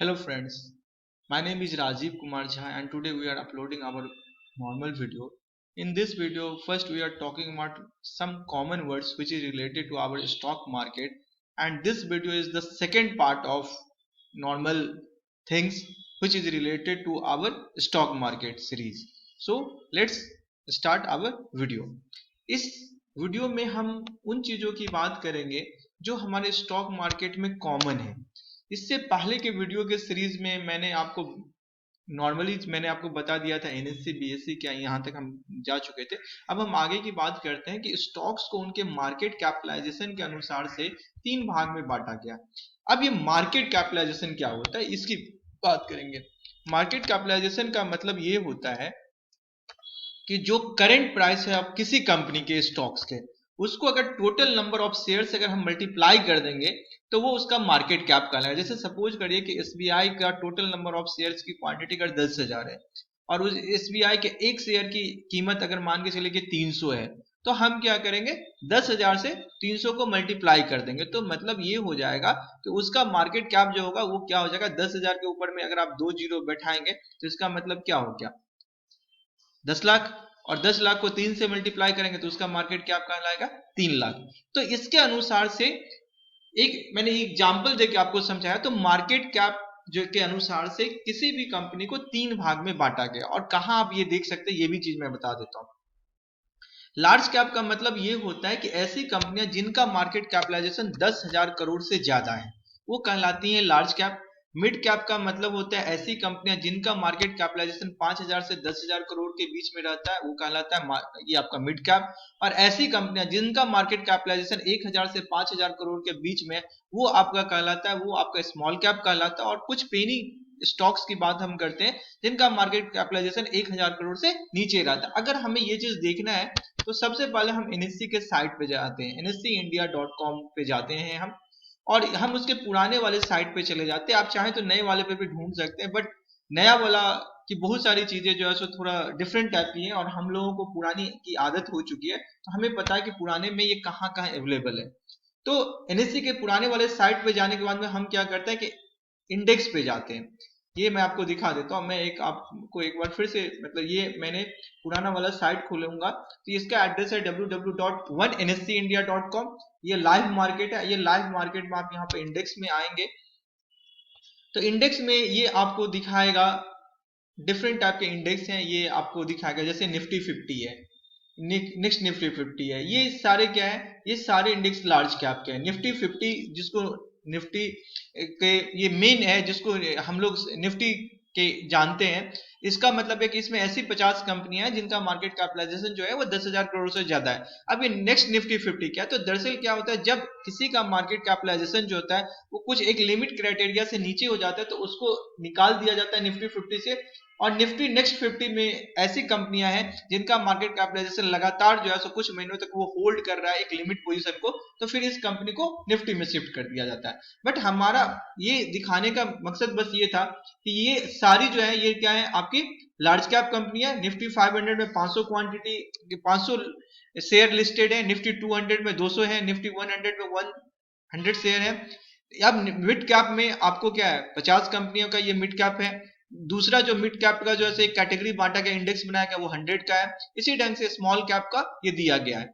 Hello friends, my name is Rajiv Kumar Jha and today we are uploading our normal video. In this video, first we are talking about some common words which is related to our stock market, and this video is the second part of normal things which is related to our stock market series. So let's start our video. इस video में हम उन चीज़ों की बात करेंगे जो हमारे स्टॉक मार्केट में कॉमन है। इससे पहले के वीडियो के सीरीज में मैंने आपको बता दिया था एनएससी बीएससी क्या, यहाँ तक हम जा चुके थे। अब हम आगे की बात करते हैं कि स्टॉक्स को उनके मार्केट कैपिटलाइजेशन के अनुसार से 3 भाग में बांटा गया। अब ये मार्केट कैपिटलाइजेशन क्या होता है इसकी बात करेंगे। मार्केट कैपिटलाइजेशन का मतलब ये होता है कि जो करंट प्राइस है अब किसी कंपनी के स्टॉक्स के, उसको अगर टोटल नंबर ऑफ शेयर्स अगर हम मल्टीप्लाई कर देंगे तो वो उसका मार्केट कैप कहलाएगा। जैसे सपोज करिए कि एसबीआई का टोटल नंबर ऑफ शेयर्स की क्वांटिटी अगर 10,000 है और उस एसबीआई के एक शेयर की कीमत अगर मान के चले कि 300 है, तो हम क्या करेंगे 10,000 से 300 को मल्टीप्लाई कर देंगे। तो मतलब ये हो जाएगा कि उसका मार्केट कैप जो होगा वो क्या हो जाएगा, 10,000 के ऊपर में अगर आप 2 जीरो बैठाएंगे तो इसका मतलब क्या हो गया 10 लाख, और 10 लाख को 3 से मल्टीप्लाई करेंगे तो उसका मार्केट कैप कहलाएगा 3 लाख। तो इसके अनुसार से मैंने एग्जांपल देके आपको समझाया। तो मार्केट कैप जो के अनुसार से किसी भी कंपनी को 3 भाग में बांटा गया, और कहां आप ये देख सकते हैं ये भी चीज मैं बता देता हूं। लार्ज कैप का मतलब ये होता है कि ऐसी कंपनियां जिनका मार्केट कैपिटलाइजेशन 10,000 करोड़ से ज्यादा है वो कहलाती हैं लार्ज कैप। मिड कैप का मतलब होता है ऐसी कंपनियां जिनका मार्केट कैपिटलाइजेशन 5,000 से 10,000 करोड़ के बीच में रहता है वो कहलाता है ये आपका मिड कैप। और ऐसी कंपनियां जिनका मार्केट कैपिटलाइजेशन 1,000 से 5,000 करोड़ के बीच में वो आपका कहलाता है, वो आपका स्मॉल कैप कहलाता है। और कुछ पेनी स्टॉक्स की बात हम करते हैं जिनका मार्केट कैपिटलाइजेशन 1,000 करोड़ से नीचे रहता है। अगर हमें ये चीज देखना है तो सबसे पहले हम एनएससी के साइट पे जाते हैं, nseIndia.com पे जाते हैं हम, और हम उसके पुराने वाले साइट पे चले जाते हैं। आप चाहें तो नए वाले पे भी ढूंढ सकते हैं, बट नया वाला की बहुत सारी चीजें जो है सो थोड़ा डिफरेंट टाइप की हैं और हम लोगों को पुरानी की आदत हो चुकी है, तो हमें पता है कि पुराने में ये कहाँ कहाँ अवेलेबल है। तो एनएससी के पुराने वाले साइट पे जाने के बाद में हम क्या करते हैं कि इंडेक्स पे जाते हैं। ये मैं आपको दिखा देता हूँ। मैं आपको एक बार फिर से मतलब ये मैंने पुराना वाला साइट खोलूंगा तो इसका एड्रेस है www.1nscindia.com। ये लाइव मार्केट है। ये लाइव मार्केट में आप यहाँ पे इंडेक्स में आएंगे तो इंडेक्स में ये आपको दिखाएगा डिफरेंट टाइप के इंडेक्स हैं। ये आपको दिखाएगा जैसे निफ्टी 50 है, नेक्स्ट निफ्टी 50 है, ये सारे क्या है, ये सारे इंडेक्स लार्ज कैप के हैं। निफ्टी 50 जिसको निफ्टी के ये मेन है जिसको हम लोग निफ्टी के जानते हैं, इसका मतलब है कि इसमें ऐसी 50 कंपनियां हैं जिनका मार्केट कैपिटलाइजेशन जो है वो 10,000 करोड़ से ज्यादा है। अब ये नेक्स्ट निफ्टी 50 क्या है, तो दरअसल क्या होता है जब किसी का मार्केट कैपिटलाइजेशन जो होता है वो कुछ एक लिमिट क्राइटेरिया से नीचे हो जाता है तो उसको निकाल दिया जाता है निफ्टी 50 से, और निफ्टी नेक्स्ट 50 में ऐसी कंपनियां हैं जिनका मार्केट कैपिटलाइजेशन लगातार जो है सो कुछ महीनों तक वो होल्ड कर रहा है एक लिमिट पोजीशन को, तो फिर इस कंपनी को निफ्टी में शिफ्ट कर दिया जाता है। बट हमारा ये दिखाने का मकसद बस ये था कि ये सारी जो है ये क्या है आपकी लार्ज कैप कंपनी है। निफ्टी 500 में 500 क्वांटिटी 500 शेयर लिस्टेड है, निफ्टी 200 में 200 है, निफ्टी 100 में 100 शेयर है। अब मिड कैप में आपको क्या है 50 कंपनियों का ये मिड कैप है। दूसरा जो मिड कैप का जो है कैटेगरी बांटा गया, इंडेक्स बनाया गया वो 100 का है। इसी ढंग से स्मॉल कैप का ये दिया गया है।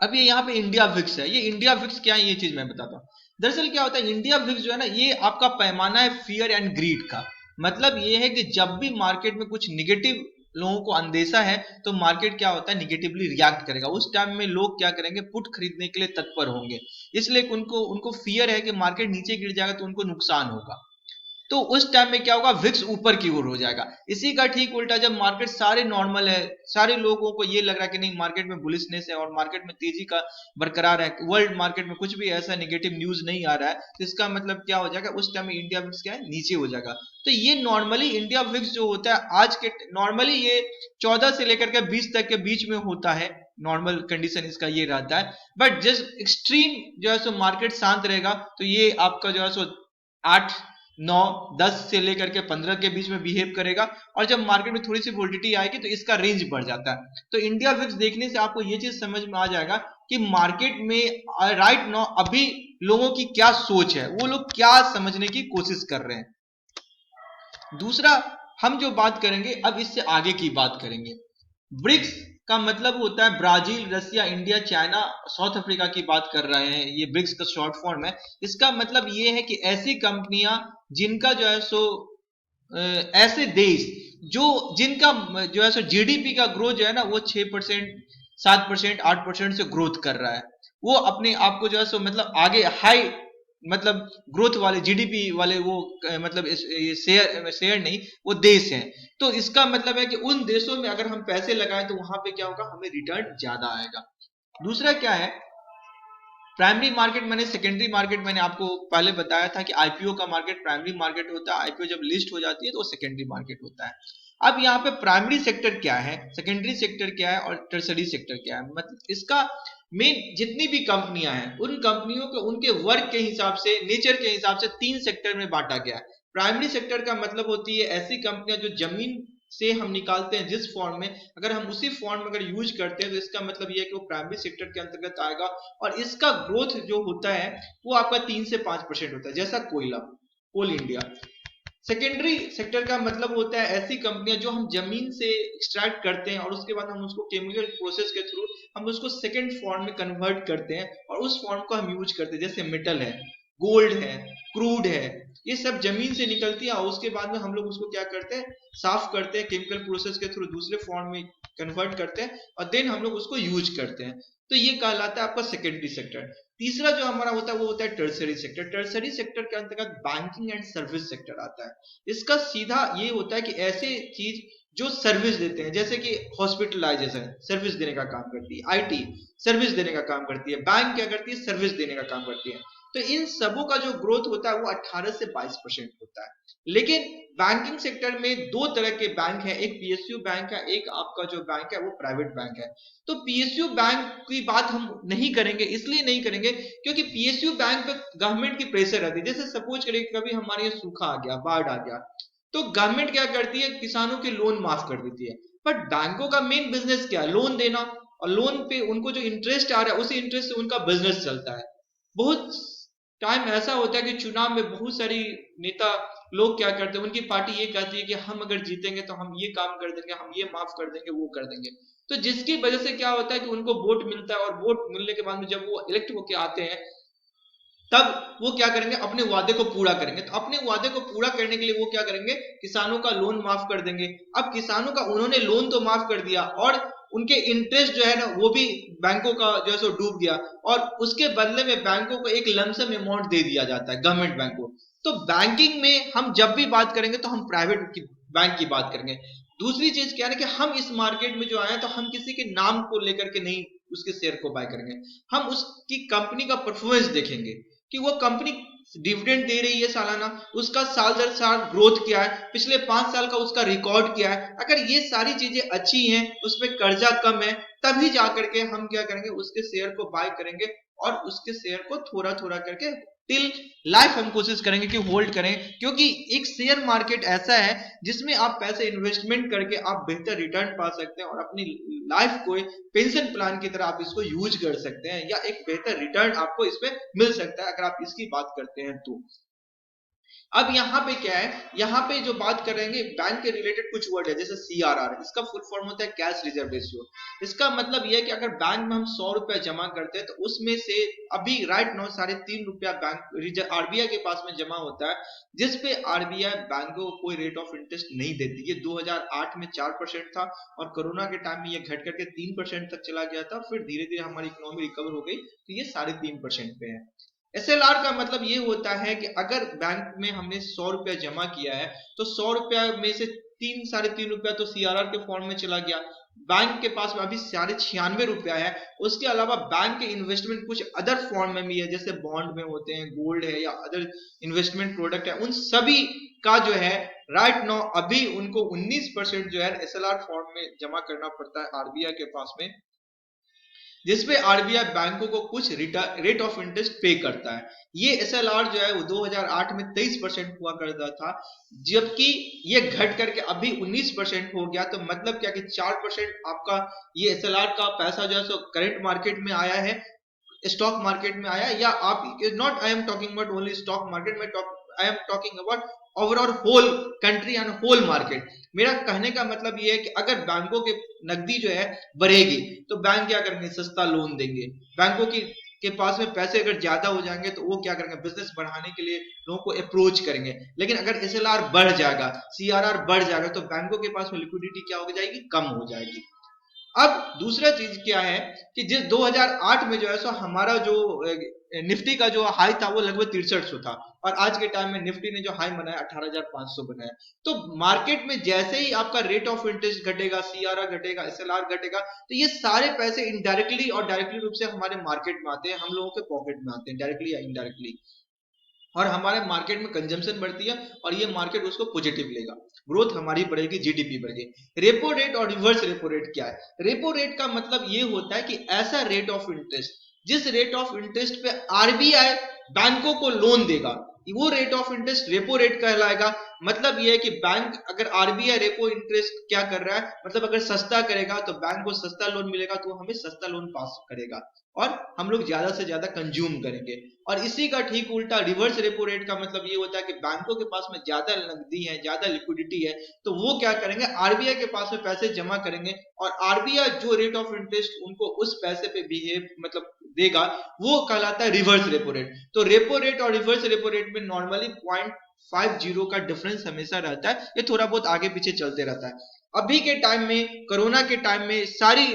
अब ये यहाँ पे इंडिया विक्स है। ये इंडिया विक्स क्या है ये चीज मैं बताता हूँ। दरअसल क्या होता है इंडिया विक्स जो है ना ये आपका पैमाना है फियर एंड ग्रीड का। मतलब ये है कि जब भी मार्केट में कुछ निगेटिव लोगों को अंदेशा है तो मार्केट क्या होता है निगेटिवली रिएक्ट करेगा। उस टाइम में लोग क्या करेंगे पुट खरीदने के लिए तत्पर होंगे, इसलिए उनको उनको फियर है कि मार्केट नीचे गिर जाएगा तो उनको नुकसान होगा। तो उस टाइम में क्या होगा विक्स ऊपर की ओर हो जाएगा। इसी का ठीक उल्टा जब मार्केट सारे नॉर्मल है, सारे लोगों को ये लग रहा है कि नहीं मार्केट में बुलिशनेस है और मार्केट में तेजी का बरकरार है, वर्ल्ड मार्केट में कुछ भी ऐसा नेगेटिव न्यूज नहीं आ रहा है, तो इसका मतलब क्या हो जाएगा उस टाइम में इंडिया विक्स क्या है नीचे हो जाएगा। तो ये नॉर्मली इंडिया विक्स जो होता है आज के नॉर्मली ये 14 से लेकर के 20 तक के बीच में होता है। नॉर्मल कंडीशन इसका ये रहता है। बट जस्ट एक्सट्रीम जो है सो मार्केट शांत रहेगा तो ये आपका जो है सो 8 9 10 से लेकर के 15 के बीच में बिहेव करेगा, और जब मार्केट में थोड़ी सी वोल्टिलिटी आएगी तो इसका रेंज बढ़ जाता है। तो इंडिया विक्स देखने से आपको ये चीज समझ में आ जाएगा कि मार्केट में राइट नाउ अभी लोगों की क्या सोच है, वो लोग क्या समझने की कोशिश कर रहे हैं। दूसरा हम जो बात करेंगे, अब इससे आगे की बात करेंगे। ब्रिक्स का मतलब होता है ब्राजील, रसिया, इंडिया, चाइना, साउथ अफ्रीका की बात कर रहे हैं। ये ब्रिक्स का शॉर्ट फॉर्म है। इसका मतलब ये है कि ऐसी कंपनियां जिनका जो है सो ऐसे देश जो जिनका जो है सो जीडीपी का ग्रोथ जो है ना वो 6%, 7%, 8% से ग्रोथ कर रहा है, वो अपने आप को जो है सो मतलब आगे हाई मतलब ग्रोथ वाले जीडीपी वाले वो मतलब ये शेयर शेयर नहीं, वो देश हैं। तो इसका मतलब है कि उन देशों में अगर हम पैसे लगाएं तो वहां पे क्या होगा, हमें रिटर्न ज्यादा आएगा। दूसरा क्या है, प्राइमरी मार्केट मैंने सेकेंडरी मार्केट मैंने आपको पहले बताया था कि आईपीओ का मार्केट प्राइमरी मार्केट होता है, आईपीओ जब लिस्ट हो जाती है तो वो सेकेंडरी मार्केट होता है। अब यहाँ पे प्राइमरी सेक्टर क्या है, सेकेंडरी सेक्टर क्या है और टर्सरी सेक्टर क्या है, मतलब इसका मेन जितनी भी कंपनियां हैं उन कंपनियों को उनके वर्क के हिसाब से, नेचर के हिसाब से 3 सेक्टर में बांटा गया है। प्राइमरी सेक्टर का मतलब होती है ऐसी कंपनियां जो जमीन से हम निकालते हैं जिस फॉर्म में, अगर हम उसी फॉर्म में अगर यूज करते हैं तो इसका मतलब ये है कि वो प्राइमरी सेक्टर के अंतर्गत आएगा। और इसका ग्रोथ जो होता है वो आपका 3 से 5% होता है, जैसा कोयला, कोल इंडिया। सेकेंडरी सेक्टर का मतलब होता है ऐसी कंपनियां जो हम जमीन से एक्सट्रैक्ट करते हैं और उसके बाद हम उसको केमिकल प्रोसेस के थ्रू हम उसको सेकेंड फॉर्म में कन्वर्ट करते हैं और उस फॉर्म को हम यूज करते हैं, जैसे मेटल है, गोल्ड है, क्रूड है, ये सब जमीन से निकलती है और उसके बाद में हम लोग उसको क्या करते हैं, साफ करते हैं, केमिकल प्रोसेस के थ्रू दूसरे फॉर्म में कन्वर्ट करते हैं और देन हम लोग उसको यूज करते हैं। तो ये कहलाता है आपका सेकेंडरी सेक्टर। तीसरा जो हमारा होता है वो होता है टर्सरी सेक्टर। टर्सरी सेक्टर के अंतर्गत बैंकिंग एंड सर्विस सेक्टर आता है। इसका सीधा ये होता है कि ऐसे चीज जो सर्विस देते हैं, जैसे कि हॉस्पिटलाइजेशन सर्विस देने का काम करती है, आईटी सर्विस देने का काम करती है, बैंक क्या करती है, सर्विस देने का काम करती है। तो इन सबों का जो ग्रोथ होता है वो 18 से 22% होता है। लेकिन बैंकिंग सेक्टर में दो तरह के बैंक है, एक पीएसयू बैंक है, एक आपका जो बैंक है वो प्राइवेट बैंक है। तो पीएसयू बैंक की बात हम नहीं करेंगे, इसलिए नहीं करेंगे क्योंकि पीएसयू बैंक पे गवर्नमेंट की प्रेशर रहती है। जैसे सपोज करिए कभी हमारे यहाँ सूखा आ गया, बाढ़ आ गया, तो गवर्नमेंट क्या करती है, किसानों के लोन माफ कर देती है। बट बैंकों का मेन बिजनेस क्या है, लोन देना, और लोन पे उनको जो इंटरेस्ट आ रहा है उसी इंटरेस्ट से उनका बिजनेस चलता है। बहुत टाइम ऐसा होता है कि चुनाव में बहुत सारी नेता लोग क्या करते हैं, उनकी पार्टी ये कहती है कि हम अगर जीतेंगे तो हम ये काम कर देंगे, हम ये माफ कर देंगे, वो कर देंगे। तो जिसकी वजह से क्या होता है कि उनको वोट मिलता है और वोट मिलने के बाद में जब वो इलेक्ट होके आते हैं तब वो क्या करेंगे, अपने वादे को पूरा करेंगे। तो अपने वादे को पूरा करने के लिए वो क्या करेंगे, किसानों का लोन माफ कर देंगे। अब किसानों का उन्होंने लोन तो माफ कर दिया और उनके इंटरेस्ट जो है ना वो भी बैंकों का जो है सो डूब गया, और उसके बदले में बैंकों को एक लमसम अमाउंट दे दिया जाता है, गवर्नमेंट बैंक को। तो बैंकिंग में हम जब भी बात करेंगे तो हम प्राइवेट की बैंक की बात करेंगे। दूसरी चीज क्या है कि हम इस मार्केट में जो आए तो हम किसी के नाम को लेकर के नहीं उसके शेयर को बाय करेंगे, हम उसकी कंपनी का परफॉर्मेंस देखेंगे कि वो कंपनी डिविडेंड दे रही है सालाना, उसका साल दर साल ग्रोथ क्या है, पिछले 5 साल का उसका रिकॉर्ड क्या है। अगर ये सारी चीजें अच्छी हैं, उसमें कर्जा कम है, तभी जाकर के हम क्या करेंगे, उसके शेयर को बाय करेंगे और उसके शेयर को थोड़ा थोड़ा करके टिल लाइफ हम कोशिश करेंगे कि होल्ड करें। क्योंकि एक शेयर मार्केट ऐसा है जिसमें आप पैसे इन्वेस्टमेंट करके आप बेहतर रिटर्न पा सकते हैं और अपनी लाइफ को पेंशन प्लान की तरह आप इसको यूज कर सकते हैं, या एक बेहतर रिटर्न आपको इसमें मिल सकता है अगर आप इसकी बात करते हैं तो। अब यहाँ पे क्या है, यहाँ पे जो बात करेंगे बैंक के रिलेटेड कुछ वर्ड है, जैसे सीआरआर, इसका फुल फॉर्म होता है कैश रिजर्व रेशियो। इसका मतलब यह है कि अगर बैंक में हम 100 रुपया जमा करते हैं तो उसमें से अभी राइट नाउ 3.5 रुपया बैंक आरबीआई के पास में जमा होता है, जिसपे आरबीआई बैंकों को कोई रेट ऑफ इंटरेस्ट नहीं देती। ये 2008 में 4% था और कोरोना के टाइम में ये घट करके 3% तक चला गया था, फिर धीरे धीरे हमारी इकोनॉमी रिकवर हो गई तो ये 3.5% पे है। एसएलआर का मतलब ये होता है कि अगर बैंक में हमने 100 रुपया जमा किया है तो 100 रुपया में से 3-3.5 रुपया तो सीआरआर के फॉर्म में चला गया, बैंक के पास में अभी 96 रुपया है। उसके अलावा बैंक के इन्वेस्टमेंट कुछ अदर फॉर्म में भी है, जैसे बॉन्ड में होते हैं, गोल्ड है या अदर इन्वेस्टमेंट प्रोडक्ट है, उन सभी का जो है राइट नाउ अभी उनको 19% जो है एसएलआर फॉर्म में जमा करना पड़ता है आरबीआई के पास में, जिसपे आरबीआई बैंकों को कुछ रेट ऑफ इंटरेस्ट पे करता है। ये एसएलआर जो है वो 2008 में 23% हुआ करता था, जबकि ये घट करके अभी 19% हो गया। तो मतलब क्या कि 4% आपका ये एसएलआर का पैसा जो है सो करंट मार्केट में आया है, स्टॉक मार्केट में आया, या आप not I am talking about only stock market में, I am talking about overall whole country and whole market. मेरा कहने का मतलब ये है कि अगर बैंकों के नकदी जो है बढ़ेगी तो बैंक क्या करेंगे, सस्ता लोन देंगे। बैंकों की के पास में पैसे अगर ज्यादा हो जाएंगे तो वो क्या करेंगे, बिजनेस बढ़ाने के लिए लोगों को अप्रोच करेंगे। लेकिन अगर एसएलआर बढ़ जाएगा, सीआरआर बढ़ जाएगा, तो बैंकों के पास में लिक्विडिटी क्या हो जाएगी, कम हो जाएगी। अब दूसरा चीज क्या है कि जिस 2008 में जो है सो हमारा जो निफ्टी का जो हाई था वो लगभग 6300 था, और आज के टाइम में निफ्टी ने जो हाई बनाया 18,500 बनाया। तो मार्केट में जैसे ही आपका रेट ऑफ इंटरेस्ट घटेगा, सीआरआर घटेगा, एसएलआर घटेगा, तो ये सारे पैसे इनडायरेक्टली और डायरेक्टली रूप से हमारे मार्केट में आते हैं, हम लोगों के पॉकेट में आते हैं, डायरेक्टली या इनडायरेक्टली। और हमारे मार्केट में कंजम्पशन बढ़ती है और ये मार्केट उसको पॉजिटिव लेगा, ग्रोथ हमारी बढ़ेगी, जीडीपी बढ़ेगी। रेपो रेट और रिवर्स रेपो रेट क्या है? रेपो रेट का मतलब ये होता है कि ऐसा रेट ऑफ इंटरेस्ट जिस रेट ऑफ इंटरेस्ट पे आरबीआई बैंकों को लोन देगा, वो rate of interest repo rate कहलाएगा। मतलब ये है कि बैंक अगर आरबीआई रेपो इंटरेस्ट क्या कर रहा है, मतलब अगर सस्ता करेगा तो बैंक को सस्ता लोन मिलेगा, तो हमें सस्ता लोन पास करेगा और हम लोग ज्यादा से ज्यादा कंज्यूम करेंगे। और इसी का ठीक उल्टा रिवर्स रेपो रेट का मतलब ये होता है कि बैंकों के पास में ज्यादा नकदी है, ज्यादा लिक्विडिटी है, तो वो क्या करेंगे, आरबीआई के पास में पैसे जमा करेंगे और आरबीआई जो रेट ऑफ इंटरेस्ट उनको उस पैसे पे बिहेव मतलब देगा, वो कहलाता है रिवर्स रेपो रेट। तो रेपो रेट और रिवर्स रेपो रेट में नॉर्मली 0.50 का डिफरेंस हमेशा रहता है, ये थोड़ा बहुत आगे पीछे चलते रहता है। अभी के टाइम में, कोरोना के टाइम में सारी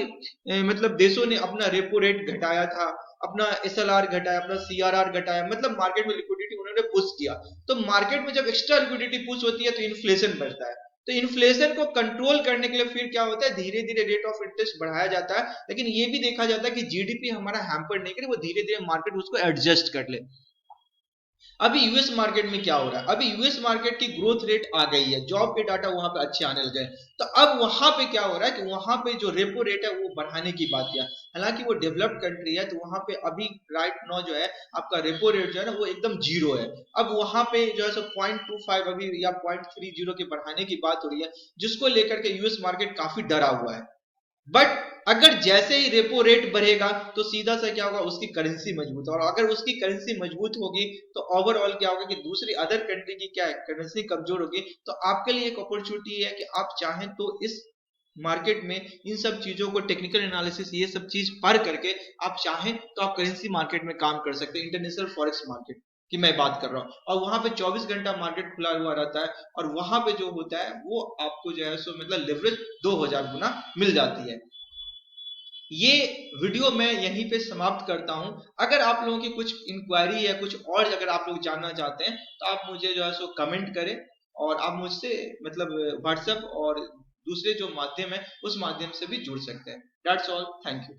मतलब देशों ने अपना रेपो रेट घटाया था, अपना एसएलआर घटाया, अपना सीआरआर घटाया, मतलब मार्केट में लिक्विडिटी उन्होंने पुश किया। तो मार्केट में जब एक्स्ट्रा लिक्विडिटी पुश होती है तो इन्फ्लेशन बढ़ता है। तो इन्फ्लेशन को कंट्रोल करने के लिए फिर क्या होता है, धीरे धीरे रेट ऑफ इंटरेस्ट बढ़ाया जाता है, लेकिन ये भी देखा जाता है कि जीडीपी हमारा हैम्पर नहीं करे, वो धीरे धीरे मार्केट उसको एडजस्ट कर ले। अभी यूएस मार्केट में क्या हो रहा है, अभी यूएस मार्केट की ग्रोथ रेट आ गई है, जॉब के डाटा वहां पे अच्छे आने लगे। तो अब वहां पे क्या हो रहा है कि वहां पे जो रेपो रेट है वो बढ़ाने की बात किया। हालांकि वो डेवलप्ड कंट्री है, तो वहां पे अभी राइट नाउ जो है आपका रेपो रेट जो है ना वो एकदम जीरो है। अब वहां पे जो है सो 0.25 अभी या 0.30 के बढ़ाने की बात हो रही है, जिसको लेकर के यूएस मार्केट काफी डरा हुआ है। बट अगर जैसे ही रेपो रेट बढ़ेगा तो सीधा सा क्या होगा, उसकी करेंसी मजबूत, और अगर उसकी करेंसी मजबूत होगी तो ओवरऑल क्या होगा कि दूसरी अदर कंट्री की क्या है, करेंसी कमजोर होगी। तो आपके लिए एक अपॉर्चुनिटी है कि आप चाहें तो इस मार्केट में इन सब चीजों को, टेक्निकल एनालिसिस ये सब चीज पढ़ करके आप चाहें तो आप करेंसी मार्केट में काम कर सकते हैं, इंटरनेशनल फॉरेक्स मार्केट की मैं बात कर रहा हूँ। और वहां पे 24 घंटा मार्केट खुला हुआ रहता है, और वहां पे जो होता है वो आपको जो है सो मतलब लेवरेज 2000 गुना मिल जाती है। ये वीडियो मैं यहीं पे समाप्त करता हूं। अगर आप लोगों की कुछ इंक्वायरी या कुछ और अगर आप लोग जानना चाहते हैं तो आप मुझे जो है सो कमेंट करें, और आप मुझसे मतलब व्हाट्सएप और दूसरे जो माध्यम है उस माध्यम से भी जुड़ सकते हैं। That's all, thank you.